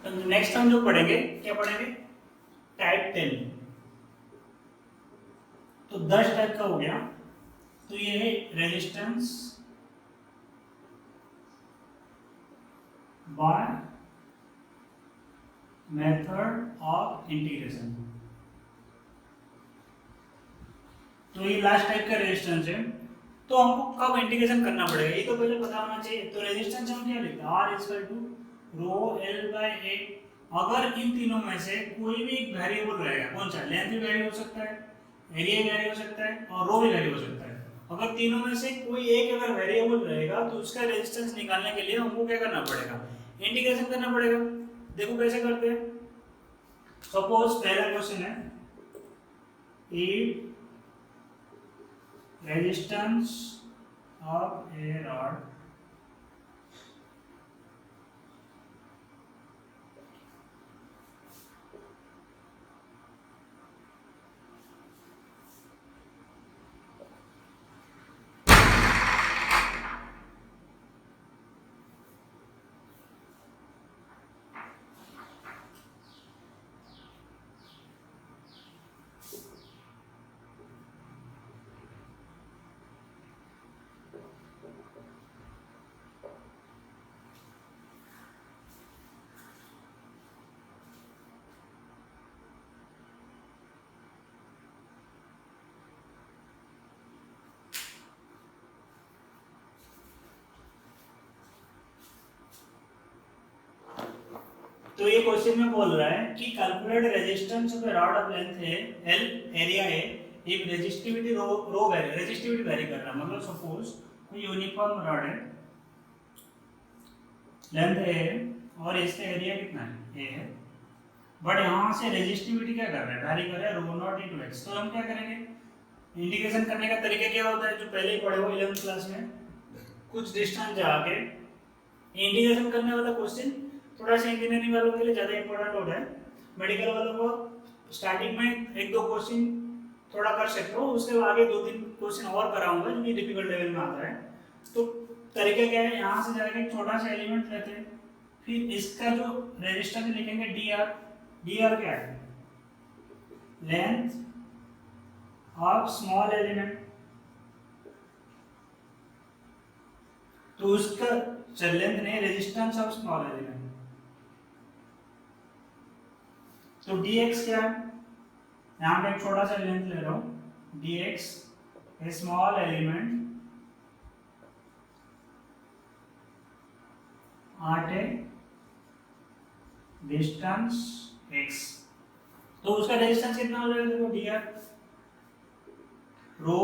तो नेक्स्ट हम जो पढ़ेंगे क्या पढ़ेंगे, टाइप 10। तो 10 टाइप का हो गया। तो ये है resistance by method of integration. तो ये लास्ट टाइप का रेजिस्टेंस है। तो हमको कब इंटीग्रेशन करना पड़ेगा ये तो पहले पता होना चाहिए। तो रेजिस्टेंस हम क्या लिखते हैं, R equal to rho L by A. अगर इन तीनों में से कोई भी एक वेरिएबल रहेगा, कौन सा, लेंथ भी वेरी हो सकता है, एरिया भी वेरी हो सकता है और रो भी वेरी हो सकता है। अगर तीनों में से कोई एक अगर वेरिएबल रहेगा तो उसका रेजिस्टेंस निकालने के लिए हमको क्या करना पड़ेगा, इंटीग्रेशन करना पड़ेगा। देखो कैसे करते हैं। सपोज पहला क्वेश्चन है, if resistance of a rod तो ये क्वेश्चन में बोल रहा है कि calculate resistance of a rod of length है एल, एरिया है, if resistivity rho vary, resistivity vary कर रहा है। मतलब सपोज कोई यूनिफॉर्म रॉड है, लेंथ ए है और इसका एरिया कितना है, ए है, बट यहाँ से रेजिस्टिविटी क्या कर रहा है, वेरी कर रहा है, रो नॉट इनटू एक्स। तो हम क्या करेंगे, इंटीग्रेशन करने का तरीका क्या होता है, जो पहले ही पढ़े हो 11th क्लास में, कुछ डिस्टेंस जाके इंटीग्रेशन करने वाला क्वेश्चन थोड़ा सा इंजीनियरिंग वालों के लिए ज़्यादा इंपॉर्टेंट होता है। मेडिकल वालों को स्टार्टिंग में एक दो क्वेश्चन थोड़ा कर सकते हो, उसके आगे दो तीन क्वेश्चन और कराऊंगा जो कि डिफिकल्ट लेवल में आता है। तो तरीका क्या है, यहाँ से जाके एक छोटा सा एलिमेंट लेते हैं, फिर इसका जो रेजिस्टेंस लिखेंगे डी आर। डी आर क्या है, लेंथ ऑफ स्मॉल एलिमेंट। तो उसका लेंथ नहीं, रेजिस्टेंस ऑफ स्मॉल एलिमेंट। तो dx क्या है, यहाँ पे एक छोटा सा लेंथ ले रहा हूं, dx A small element at a distance x। तो उसका रेजिस्टेंस कितना हो जाएगा, देखो dr रो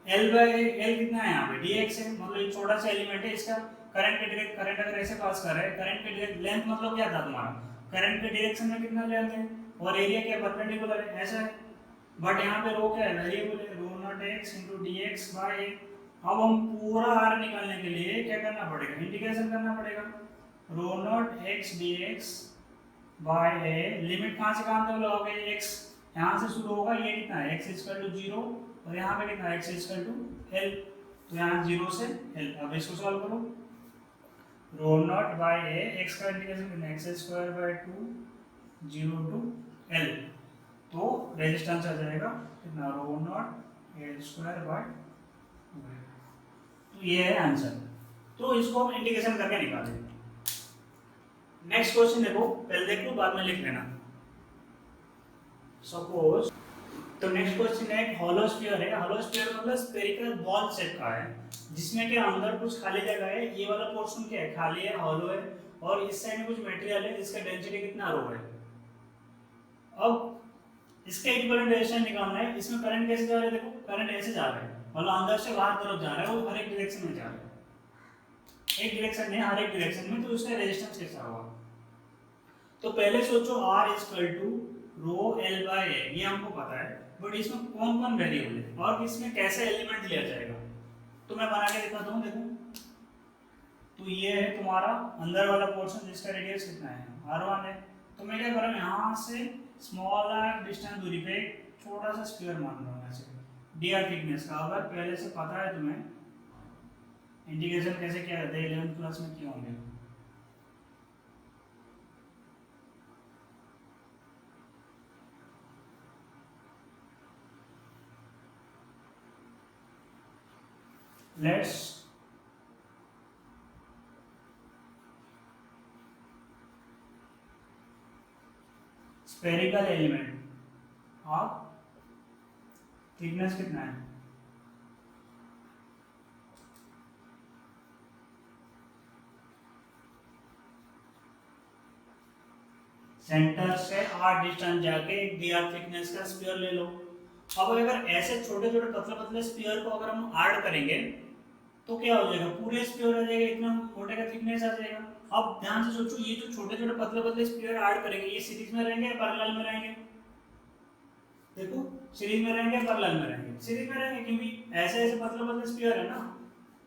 l बाय l कितना है यहाँ पे dx है, मतलब एक छोटा सा एलिमेंट है, इसका करंट के डायरेक्ट, करंट अगर ऐसे पास कर रहा है, करंट के डायरेक्ट लेंथ मतलब क्या था तुम्हारा, करंट के डायरेक्शन में कितना लेंथ है, और एरिया क्या परपेंडिकुलर है, ऐसा है। बट यहाँ पे रो क्या है, वेरिएबल है, rho not x into dx by a। अब हम पूरा r निकालने के लिए क्या करना पड़ेगा, इंटीग्रेशन करना पड़ेगा, rho not x dx by a। Limit कहाँ से कहाँ तक लगाओगे, x यहाँ से शुरू होगा, ये कितना है x इक्वल टू 0 और यहाँ पे कितना है x इक्वल टू l। तो यहाँ 0 से l। अब इसको सॉल्व करो, rho naught by a, x का इंटीग्रेशन कितना है, x square by 2 0 to l। तो रेजिस्टेंस आ जाएगा कितना, rho naught L square by 2। तो ये है आंसर। तो इसको हम इंटीग्रेशन करके निकालेंगे। नेक्स्ट क्वेश्चन देखो, पहले देख लो बाद में लिख लेना। सपोज, तो नेक्स्ट क्वेश्चन है, एक हॉलो स्फीयर है। हॉलो स्फीयर मतलब स्फेरिकल बॉल शेप का है, जिसमें के अंदर कुछ खाली जगह है, ये वाला पोर्शन क्या है, खाली है, हॉलो है, और इस साइड में कुछ मटेरियल है जिसका डेंसिटी कितना रो है। अब इसका इक्विवेलेंट रेजिस्टेंस निकालना है। इसमें करंट कैसे जा रहा है, देखो करंट ऐसे जा रहा है, मतलब अंदर से बाहर तरफ जा रहा है, वो हर एक डायरेक्शन में जा रहा है, एक डायरेक्शन नहीं हर एक डायरेक्शन में। तो उसका रेजिस्टेंस कैसा होगा, तो पहले सोचो R equal to rho L by A, ये हमको पता है, बट इसमें कौन कौन वेरिएबल है और इसमें कैसे एलिमेंट लिया जाएगा। तो मैं बना के दिखाता हूँ, देखो। तो ये है तुम्हारा अंदर वाला पोर्शन जिसका रेडियस कितना है, R1 है। तो मैं क्या कर रहा हूँ, यहाँ से स्मॉल डिस्टेंस दूरी पे छोटा सा स्फीयर मान रहा हूँ, ऐसे dr थिकनेस का। अगर पहले से पता है तुम्हें इंटीग्रेशन कैसे किया जाता है, 11th क्लास में किए होंगे। Let's spherical element of thickness कितना है, सेंटर से r डिस्टेंस जाके एक dr थिकनेस का स्फीयर ले लो। अब अगर ऐसे छोटे छोटे पतले पतले स्फीयर को अगर हम ऐड करेंगे तो क्या हो जाएगा, पूरे स्फीयर आ जाएगा, इतना छोटे का थिकनेस आ जाएगा। अब ध्यान से सोचो, ये जो छोटे छोटे पतले पतले स्फीयर ऐड करेंगे ये सीरीज में रहेंगे या पैरेलल में रहेंगे, देखो सीरीज में रहेंगे पैरेलल में रहेंगे, सीरीज में रहेंगे क्योंकि ऐसे ऐसे पतले पतले स्फीयर है ना,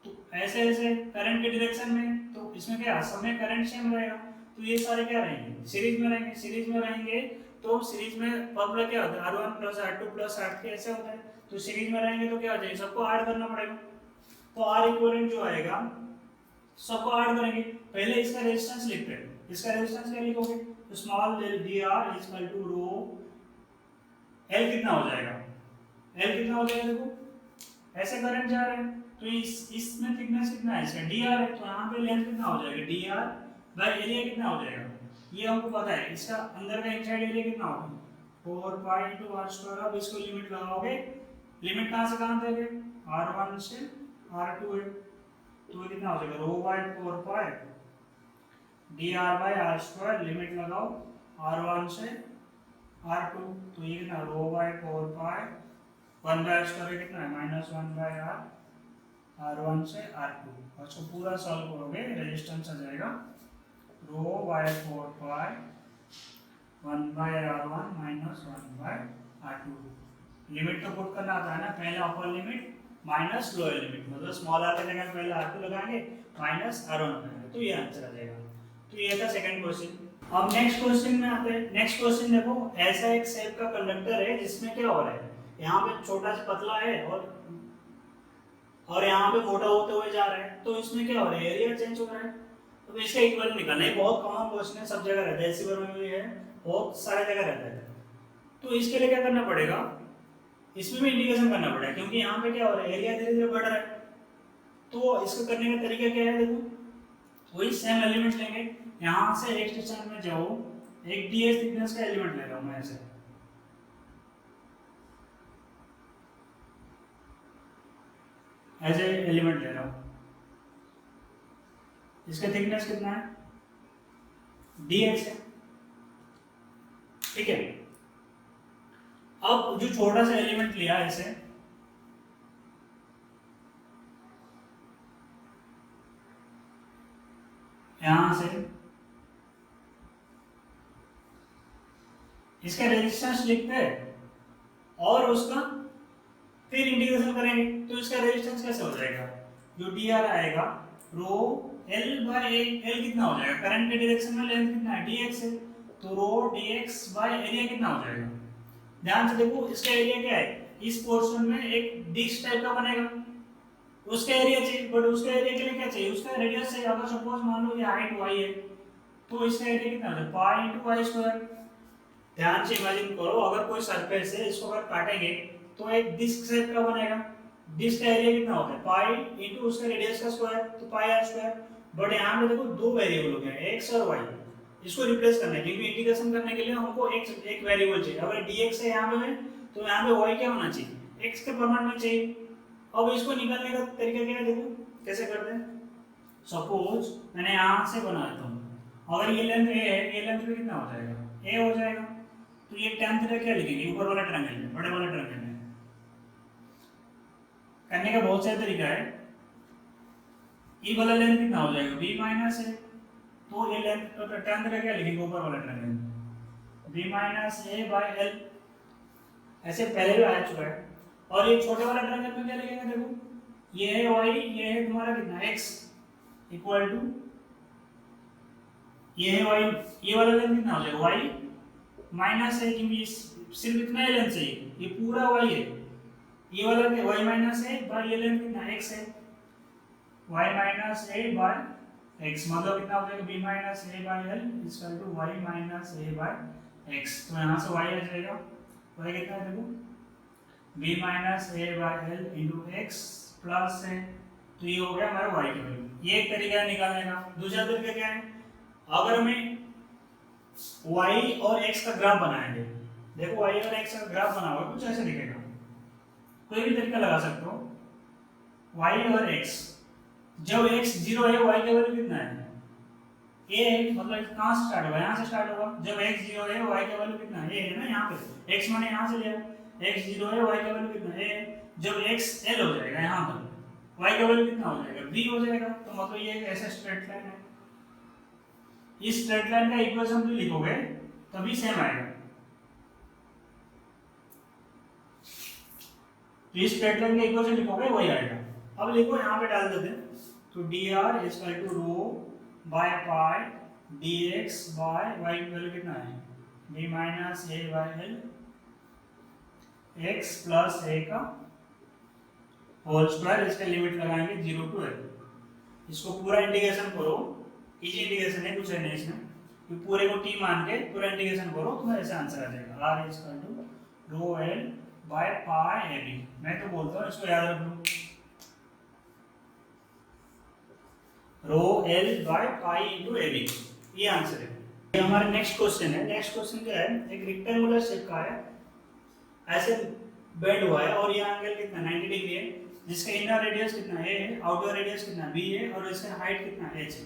तो ऐसे ऐसे करंट के डायरेक्शन में, तो इसमें क्या सब में करंट सेम रहेगा, तो ये सारे क्या रहेंगे सीरीज में रहेंगे, सीरीज में रहेंगे तो सीरीज में फॉर्मूला क्या होता है R1 + R2 + R3 ऐसे होता है, तो सीरीज में रहेंगे तो क्या हो जाएगा, सबको ऐड करना पड़ेगा, तो R इक्विवेलेंट जो आएगा सबको ऐड करेंगे। पहले इसका रेजिस्टेंस लिखते हैं, इसका रेजिस्टेंस क्या लिखोगे, तो स्मॉल dr = रो, L कितना हो जाएगा, L कितना हो जाएगा, देखो ऐसे करंट जा रहे हैं तो इसमें थिकनेस कितना है इसका dr है, तो यहाँ पे लेंथ कितना हो जाएगा dr / एरिया कितना हो जाएगा, ये हमको पता है, इसका अंदर का इनसाइड एरिया कितना होगा 4 pi × r²। अब इसको लिमिट लगाओगे, लिमिट कहाँ से कहाँ तक है, r1 से r2 है, तो ये कितना हो जाएगा ρ/4 pi dr/r², लिमिट लगाओ r1 से r2, तो ये कितना ρ/4 pi 1/r² कितना है -1/r, r1 से r2, और इसको पूरा सॉल्व करोगे रेजिस्टेंस आ जाएगा ρ/4 pi 1/r1 - 1/r2। लिमिट तो पुट करना आता है ना, पहले upper limit minus lower limit, मतलब स्मॉल r की जगह पहले r2 लगाएंगे माइनस r1 लगाएंगे, तो ये आंसर आ जाएगा। तो ये था सेकंड क्वेश्चन। अब नेक्स्ट क्वेश्चन में आते हैं। नेक्स्ट क्वेश्चन देखो, ऐसा एक शेप का कंडक्टर है जिसमें क्या हो रहा है, यहाँ पे छोटा सा पतला है और यहाँ पे मोटा होते हुए जा रहा है, तो इसमें क्या हो रहा है, एरिया चेंज हो रहा है, तो इसका इक्विवेलेंट निकालना है। बहुत कॉमन क्वेश्चन है, सब जगह रहता है, एसीबर में भी है, बहुत सारे जगह रहता है। तो इसके लिए क्या करना पड़ेगा, इसमें भी इंटीग्रेशन करना पड़ेगा, क्योंकि यहाँ पे क्या हो रहा है, एरिया धीरे धीरे बढ़ रहा है। तो इसको करने का तरीका क्या है, देखो वही सेम एलिमेंट लेंगे, यहाँ से एक डिस्टेंस में जाओ, एक ds थिकनेस का एलिमेंट ले रहा हूँ मैं, ऐसे एलिमेंट ले रहा हूँ, इसका थिकनेस कितना है dx है, ठीक है। अब जो छोटा सा एलिमेंट लिया है इसे, यहां से इसका रेजिस्टेंस लिखते हैं और उसका फिर इंटीग्रेशन करेंगे, तो इसका रेजिस्टेंस कैसे हो जाएगा, जो dr आएगा रो L कितना हो जाएगा, करंट के डायरेक्शन में लेंथ कितना है dx है, तो रो dx एरिया कितना हो जाएगा। ध्यान से देखो, इसका एरिया क्या है, इस पोर्शन में एक डिस्क टाइप का बनेगा, उसका एरिया चाहिए, बट उसका एरिया के लिए क्या चाहिए, उसका रेडियस चाहिए। अगर सपोज मान लो ये हाइट y है, तो इसका एरिया कितना है पाई × y²। ध्यान से इमेजिन करो, अगर कोई सरफेस है, इसको अगर काटेंगे तो एक डिस्क शेप का बनेगा, डिस्क का एरिया कितना होता है पाई × उसका रेडियस का स्क्वायर, तो πr²। बट यहाँ पे देखो दो वेरिएबल हो गए x और y, इसको रिप्लेस करना है, क्योंकि इंटीग्रेशन करने के लिए हमको एक वेरिएबल चाहिए। अगर dx है यहाँ पे, तो यहाँ पे y क्या होना चाहिए, x के फॉर्मेट में चाहिए। अब इसको निकालने का तरीका क्या है, देखो कैसे करते हैं। सपोज मैंने यहाँ से बना देता हूँ, अगर ये लेंथ a है, ये लेंथ भी कितना हो जाएगा, a हो जाएगा, तो ये tan थीटा क्या लिखेंगे, ऊपर वाला ट्रायंगल में, बड़े वाले ट्रायंगल में। करने का बहुत सारे तरीका है। e वाला लेंथ कितना हो जाएगा, b माइनस है, तो ये लेंथ tan थीटा क्या लिखेंगे, ऊपर वाला ट्रायंगल में b माइनस a/l, ऐसे पहले भी आ चुका है। और ये छोटे वाला ट्रायंगल में क्या लिखेंगे, देखो ये है y, ये है तुम्हारा कितना x, इक्वल टू ये है y, ये वाला लेंथ कितना हो जाएगा y माइनस है, क्योंकि सिर्फ इतना ही लेंथ चाहिए, ये पूरा y है, ये वाला y माइनस है बाय ये लेंथ कितना x है, y minus a by x, मतलब कितना हो जाएगा b minus a/l equal to y minus a/x। तो यहाँ से y आ जाएगा, y कितना है देखो b minus a/l into x plus है तो ये हो गया हमारा y की वैल्यू। ये एक तरीका है निकालने का। दूसरा तरीका क्या है, अगर हमें y और x का ग्राफ बनाएंगे, देखो y और x का ग्राफ बना हुआ है, कुछ ऐसे दिखेगा, कोई भी तरीका लगा सकते हो। y और x, जब x 0 है y का वैल्यू कितना है, a, मतलब कहाँ से स्टार्ट होगा, यहाँ से स्टार्ट होगा। जब x 0 है y का वैल्यू कितना है, a है ना, यहाँ पे x मैंने यहाँ से लिया, x 0 है y का वैल्यू कितना है, a। जब x l हो जाएगा यहाँ पर, y का वैल्यू कितना हो जाएगा, b हो जाएगा। तो मतलब ये एक ऐसा स्ट्रेट लाइन है, इस स्ट्रेट लाइन का इक्वेशन भी लिखोगे तभी सेम आएगा। तो इस स्ट्रेट लाइन का इक्वेशन लिखोगे वही आएगा। अब लिखो यहाँ पे डाल देते हैं, तो dr equal to rho by pi dx by y की वैल्यू कितना है, b minus a by l x plus a का होल स्क्वायर। इसका लिमिट लगाएंगे 0 टू l। इसको पूरा इंटीग्रेशन करो, इजी इंटीग्रेशन है, कुछ है नहीं इसमें, तो पूरे को t मान के पूरा इंटीग्रेशन करो तो ऐसा आंसर आ जाएगा, r equal to rho l by pi ab। मैं तो बोलता हूँ इसको याद रख लो, rho l by pi into ab, ये आंसर है। ये हमारा नेक्स्ट क्वेश्चन है। नेक्स्ट क्वेश्चन क्या है, एक रेक्टेंगुलर शेप का है, ऐसे बेंड हुआ है और ये एंगल कितना 90 डिग्री है, जिसका इनर रेडियस कितना a है, आउटर रेडियस कितना b है और इसका हाइट कितना h है।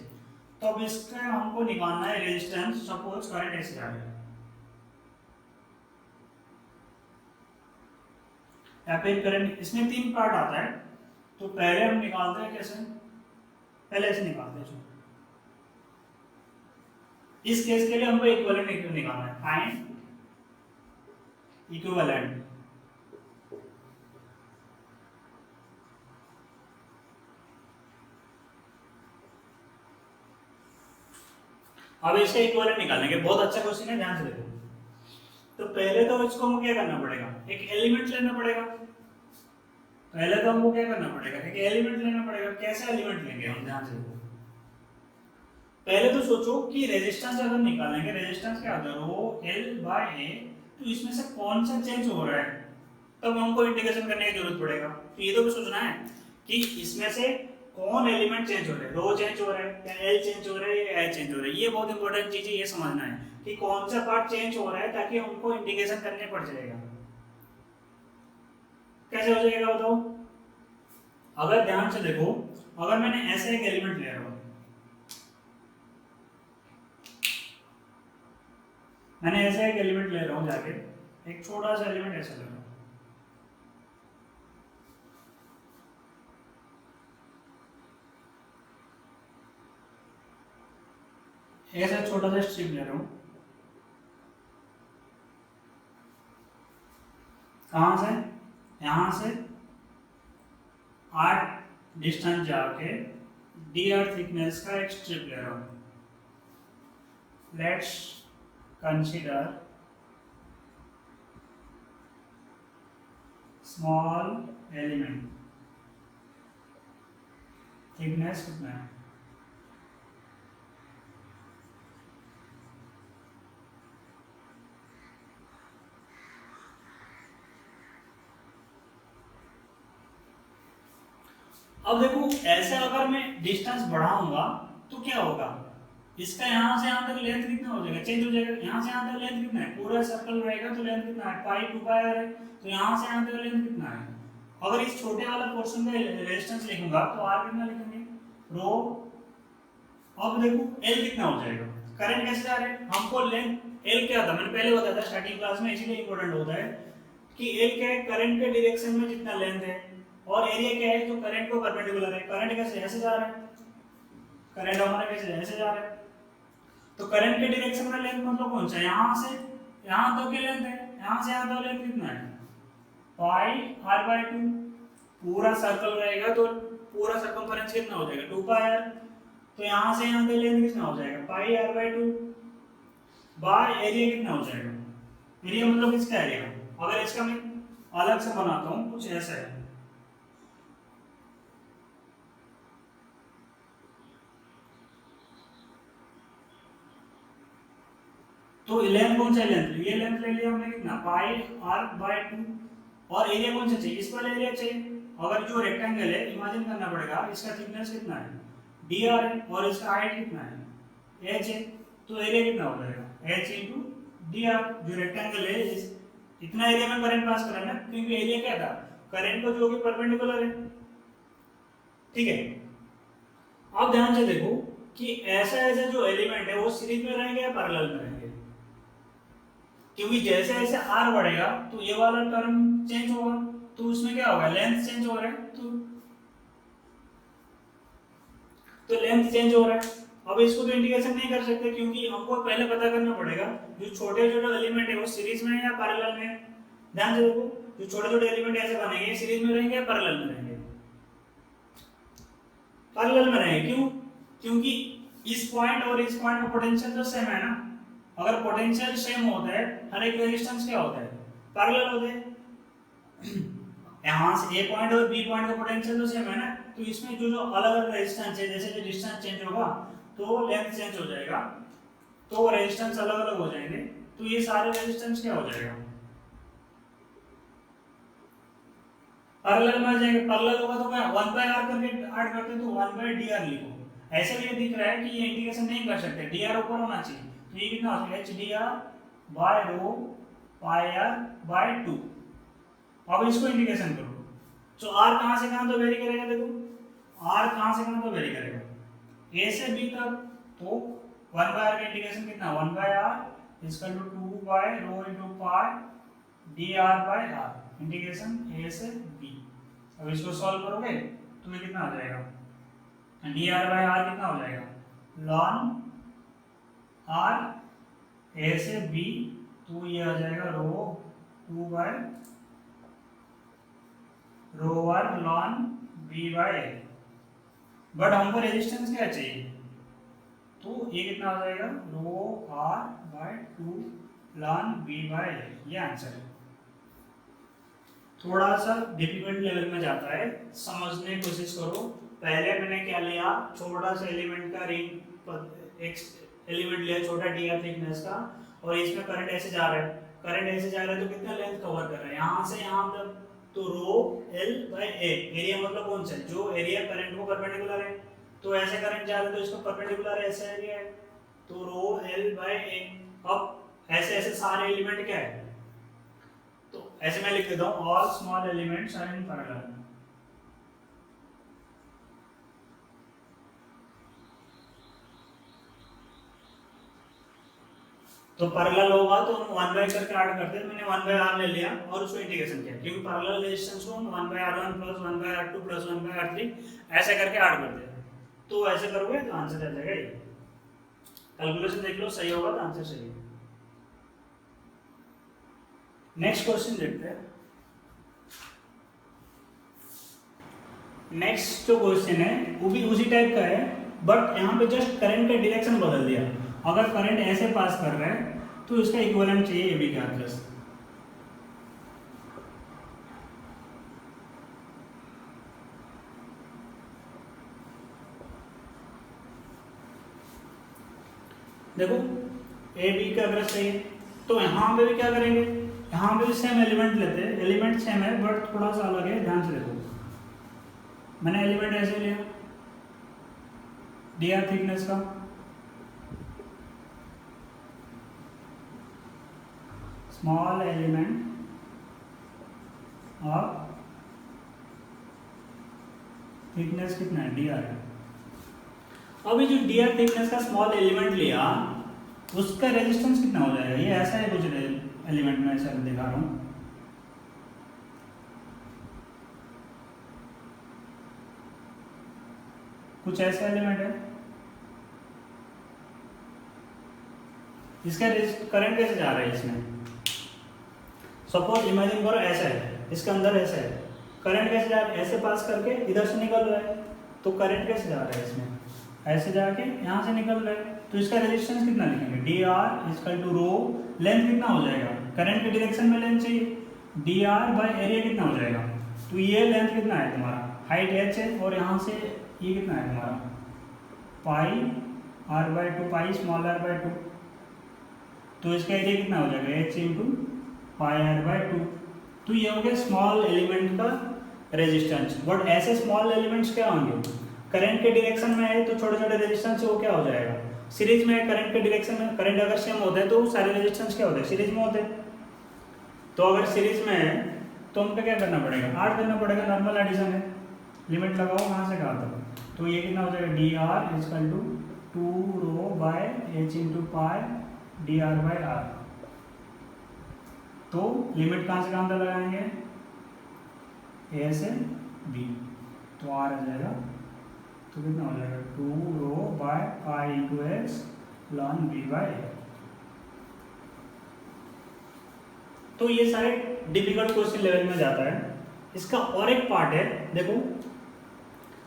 तो अब इसका हमको निकालना है रेजिस्टेंस। सपोज करंट ऐसे जा रहा है, या फिर करंट, इसमें 3 पार्ट आता है। तो पहले हम निकालते हैं कैसे, पहले ऐसे निकालते हैं। इस केस के लिए हमको इक्विवेलेंट निकालना है, फाइंड इक्विवेलेंट। अब इसका इक्विवेलेंट निकालेंगे, बहुत अच्छा क्वेश्चन है, ध्यान से देखो। तो पहले तो इसको हमको क्या करना पड़ेगा, एक एलिमेंट लेना पड़ेगा। पहले तो हमको क्या करना पड़ेगा, एक एलिमेंट लेना पड़ेगा। कैसा एलिमेंट लेंगे हम, ध्यान से देखो। पहले तो सोचो कि रेजिस्टेंस अगर निकालेंगे, रेजिस्टेंस क्या होता है, रो एल बाय ए, तो इसमें से कौन सा चेंज हो रहा है, तब हमको इंटीग्रेशन करने की जरूरत पड़ेगा। तो ये तो भी सोचना है कि इसमें से कौन एलिमेंट चेंज हो रहा है, रो चेंज हो रहा है या एल चेंज हो रहा है या एच चेंज हो रहा है। ये बहुत इंपॉर्टेंट चीज है, ये समझना है कि कौन सा पार्ट चेंज हो रहा है, ताकि हमको इंटीग्रेशन करने पड़ जाएगा। कैसे हो जाएगा बताओ। अगर ध्यान से देखो, अगर मैंने ऐसे एक एलिमेंट ले रहा हूं, मैंने ऐसे एक एलिमेंट ले रहा हूं, जाके एक छोटा सा एलिमेंट ऐसा ले रहा हूं, ऐसा छोटा सा स्ट्रिप ले रहा हूं, कहां से, यहां से 8 डिस्टेंस जाके dr थिकनेस का एक स्ट्रिप ले रहा हूं। Let's consider small element, thickness कितना है, अब देखो ऐसे अगर मैं डिस्टेंस बढ़ाऊंगा तो क्या होगा, इसका यहाँ से यहाँ तक लेंथ कितना हो जाएगा, चेंज हो जाएगा। यहाँ से यहाँ तक लेंथ कितना है, पूरा सर्कल रहेगा तो लेंथ कितना है, पाई 2 पाई आर है। तो यहाँ से यहाँ तक लेंथ कितना है। अगर इस छोटे वाला पोर्शन का रेजिस्टेंस लिखूंगा तो आर कितना लिखेंगे, रो। अब देखो एल कितना हो जाएगा, करंट कैसे जा रहा है, हमको लेंथ एल क्या था, मैंने पहले बताया था स्टार्टिंग क्लास में, इसीलिए इंपॉर्टेंट होता है कि एल क्या है, करंट के डायरेक्शन में जितना लेंथ है, और एरिया क्या है जो करंट को परपेंडिकुलर है। करंट कैसे ऐसे जा रहा है, करंट हमारा कैसे ऐसे जा रहा है, तो करंट के डायरेक्शन में लेंथ मतलब कौन सा, यहाँ से यहाँ तक की लेंथ है, यहाँ से यहाँ तक लेंथ कितना है, पाई r बाय 2। पूरा सर्कल रहेगा तो पूरा सर्कमफरेंस कितना हो जाएगा, 2 पाई r। तो यहाँ से यहाँ तक लेंथ कितना हो जाएगा, पाई r बाय 2 बाय एरिया कितना हो जाएगा, एरिया मतलब इसका एरिया। अगर इसका मैं अलग से बनाता हूँ, कुछ ऐसा है, तो लेंथ कौन सा लेंथ, ये लेंथ ले लिया हमने कितना, पाई r बाय 2, और एरिया कौन सा चाहिए, इस वाला एरिया चाहिए। अगर जो रेक्टेंगल है इमेजिन करना पड़ेगा इसका थिकनेस कितना है dr है और इसका हाइट कितना है h है, तो एरिया कितना हो जाएगा h इंटू dr। जो रेक्टेंगल है इतना एरिया में करंट पास कर रहा है ना, क्योंकि एरिया क्या था करंट को जो कि परपेंडिकुलर है। ठीक है, अब ध्यान से देखो कि ऐसा ऐसा जो एलिमेंट है वो सीरीज में रहेंगे या पैरेलल में रहेंगे, क्योंकि जैसे जैसे r बढ़ेगा तो ये वाला टर्म चेंज होगा, तो उसमें क्या होगा लेंथ चेंज हो रहा है, तो लेंथ चेंज हो रहा है। अब इसको तो इंटीग्रेशन नहीं कर सकते क्योंकि हमको पहले पता करना पड़ेगा जो छोटे छोटे एलिमेंट है वो सीरीज में है या पैरेलल में है। ध्यान से देखो जो छोटे छोटे एलिमेंट ऐसे बनेंगे सीरीज में रहेंगे या पैरेलल में रहेंगे, पैरेलल में रहेंगे। क्यों? क्योंकि इस पॉइंट और इस पॉइंट का पोटेंशियल तो सेम है ना, अगर पोटेंशियल सेम होता है हर एक रेजिस्टेंस क्या होता है पैरेलल होते हैं। यहाँ से ए पॉइंट और बी पॉइंट का पोटेंशियल तो सेम है ना, तो इसमें जो जो अलग अलग रेजिस्टेंस है जैसे जो डिस्टेंस चेंज होगा तो लेंथ चेंज हो जाएगा, तो रेजिस्टेंस अलग अलग हो जाएंगे, तो ये सारे रेजिस्टेंस क्या हो जाएगा पैरेलल में आ जाएंगे। पैरेलल होगा तो क्या 1/r करके ऐड करते तो 1/dr लिखो। ऐसे भी दिख रहा है कि ये इंटीग्रेशन नहीं कर सकते, dr ऊपर होना चाहिए, तो ये कितना हो जाएगा h dr by rho pi r by 2। अब इसको इंटीग्रेशन करो तो r कहां से कहां तो वेरी करेगा, देखो r कहां से कहां तो वेरी करेगा a से b तक, तो 1/r का इंटीग्रेशन कितना 1/r equal to 2 by rho into pi dr by r integration a से b। अब इसको सॉल्व करोगे तो ये कितना आ जाएगा dr by r कितना हो जाएगा ln r a से b, तो ये आ जाएगा rho 2 by rho 1 ln b by a। But हमको रेजिस्टेंस क्या चाहिए, तो ये कितना आ जाएगा rho r by 2 ln b by a, ये आंसर है। थोड़ा सा डिफिकल्ट लेवल में जाता है, समझने की कोशिश करो। पहले मैंने क्या लिया छोटा सा एलिमेंट का रिंग एक एलिमेंट लिया छोटा dr थिकनेस का, और इसमें करंट ऐसे जा रहा है, करंट ऐसे जा रहा है तो कितना लेंथ कवर कर रहा है यहाँ से यहाँ तक, तो रो l by a। एरिया मतलब कौन सा है जो एरिया करंट को परपेंडिकुलर है, तो ऐसे करंट जा रहा है तो इसको परपेंडिकुलर ऐसा एरिया है, तो रो l by a। अब ऐसे ऐसे सारे एलिमेंट क्या है, तो ऐसे मैं लिख देता हूँ all small elements are in parallel. तो पैरेलल होगा तो हम 1/, करके ऐड करते हैं, मैंने 1/r ले लिया और उसको इंटीग्रेशन किया, क्योंकि पैरेलल रेजिस्टेंस को हम 1/r1 + 1/r2 + 1/r3 ऐसे करके ऐड करते हैं। तो ऐसे करोगे तो आंसर आ जाएगा ये। कैलकुलेशन देख लो सही होगा तो आंसर सही है। नेक्स्ट क्वेश्चन देखते हैं। नेक्स्ट जो क्वेश्चन है वो भी उसी टाइप का है, बट यहाँ पे जस्ट करंट का डायरेक्शन बदल दिया। अगर करंट ऐसे पास कर रहा है तो इसका इक्विवेलेंट चाहिए ए बी का प्लस। देखो ए बी का अगर चाहिए तो यहाँ पे भी क्या करेंगे, यहाँ पे भी सेम एलिमेंट लेते हैं, एलिमेंट सेम है बट थोड़ा सा अलग है। ध्यान से देखो मैंने एलिमेंट ऐसे लिया dr थिकनेस का, स्मॉल एलिमेंट और थिकनेस कितना है dr है। अभी जो dr थिकनेस का स्मॉल एलिमेंट लिया उसका रेजिस्टेंस कितना हो जाएगा, ये ऐसा है कुछ एलिमेंट में ऐसा दिखा रहा हूँ, कुछ ऐसा एलिमेंट है, इसका करंट कैसे जा रहा है इसमें, सपोज इमेजिन करो ऐसा है, इसके अंदर ऐसा है, करंट कैसे जा रहा है ऐसे पास करके इधर से निकल रहा है, तो करंट कैसे जा रहा है इसमें ऐसे जाके यहाँ से निकल रहा है, तो इसका रेजिस्टेंस कितना लिखेंगे dr equal to rho, length कितना हो जाएगा करंट के डायरेक्शन में लेंथ चाहिए, dr बाय एरिया कितना हो जाएगा, तो ये लेंथ कितना है तुम्हारा हाइट h है, और यहाँ से ये कितना है तुम्हारा पाई r/2 पाई स्मॉल r/2, तो इसका एरिया कितना हो जाएगा h इंटू पाई r/2। तो ये हो गया स्मॉल एलिमेंट का रेजिस्टेंस, बट ऐसे स्मॉल एलिमेंट्स क्या होंगे, करंट के डायरेक्शन में है तो छोटे छोटे रेजिस्टेंस से वो क्या हो जाएगा, सीरीज में करंट के डायरेक्शन में, करंट अगर सेम होता है तो सारे रेजिस्टेंस क्या होते हैं, सीरीज में होते हैं। तो अगर सीरीज में है तो हमको क्या करना पड़ेगा, ऐड करना पड़ेगा, नॉर्मल एडिशन है, लिमिट लगाओ कहाँ से कहाँ तक, तो ये कितना हो जाएगा, D R equal to 2 rho by H into pi D R by R. तो लिमिट कहाँ से कहाँ तक लगाएंगे, ए से बी, तो आर आ जाएगा, तो कितना हो जाएगा 2 rho by pi into X लॉन बी बाई ए। तो ये सारे डिफिकल्ट क्वेश्चन लेवल में जाता है। इसका और एक पार्ट है, देखो,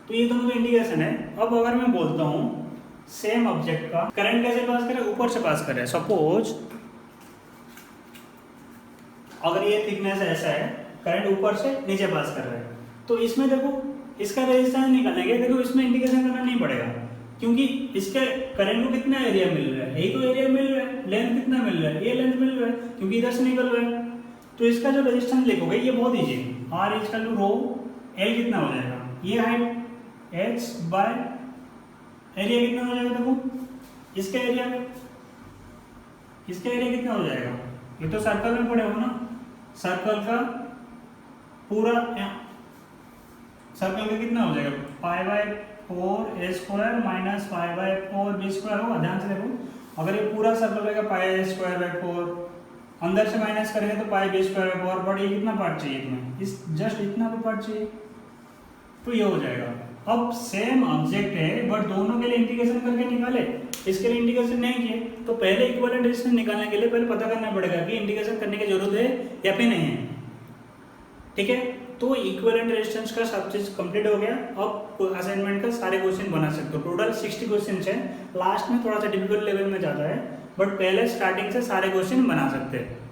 तो ये दोनों इंडिकेशन है। अब अगर मैं बोलता हूँ सेम ऑब्जेक्ट का करंट कैसे पास करें, ऊपर से पास करें, सपोज अगर ये थिकनेस ऐसा है, करंट ऊपर से नीचे पास कर रहा है, तो इसमें देखो इसका रेजिस्टेंस निकालेंगे, देखो इसमें इंडिकेशन करना नहीं पड़ेगा, क्योंकि इसके करंट को कितना एरिया मिल रहा है, यही तो एरिया मिल रहा है, लेंथ कितना मिल रहा है, ये लेंथ मिल रहा है, क्योंकि इधर से निकल रहा है। तो इसका जो रेजिस्टेंस लिखोगे ये बहुत ईजी है, R equal to rho L कितना हो जाएगा, ये हाइट एच बाय एरिया कितना हो जाएगा, देखो इसका एरिया कितना हो जाएगा, ये तो सर्कल में पड़े हो ना, सर्कल का पूरा सर्कल का कितना हो जाएगा, pi by 4 A square minus pi by 4 B square होगा। ध्यान से देखो, अगर ये पूरा सर्कल रहेगा पाई ए स्क्वायर बाय 4, अंदर से माइनस करेंगे तो पाई बी स्क्वायर बाय 4, बट ये कितना पार्ट चाहिए तुम्हें, इस जस्ट इतना तो पार्ट चाहिए, तो ये हो जाएगा। अब सेम ऑब्जेक्ट है बट दोनों के लिए इंटीग्रेशन करके निकाले, इसके लिए इंटीग्रेशन नहीं किए, तो पहले इक्विवेलेंट रेजिस्टेंस निकालने के लिए पहले पता करना पड़ेगा कि इंटीग्रेशन करने की जरूरत है या फिर नहीं है, ठीक है। तो इक्विवेलेंट रेजिस्टेंस का सब चीज कंप्लीट हो गया। अब असाइनमेंट का सारे क्वेश्चन बना सकते हो, टोटल 60 क्वेश्चन है, लास्ट में थोड़ा सा डिफिकल्ट लेवल में जाता है, बट पहले स्टार्टिंग से सारे क्वेश्चन बना सकते हैं।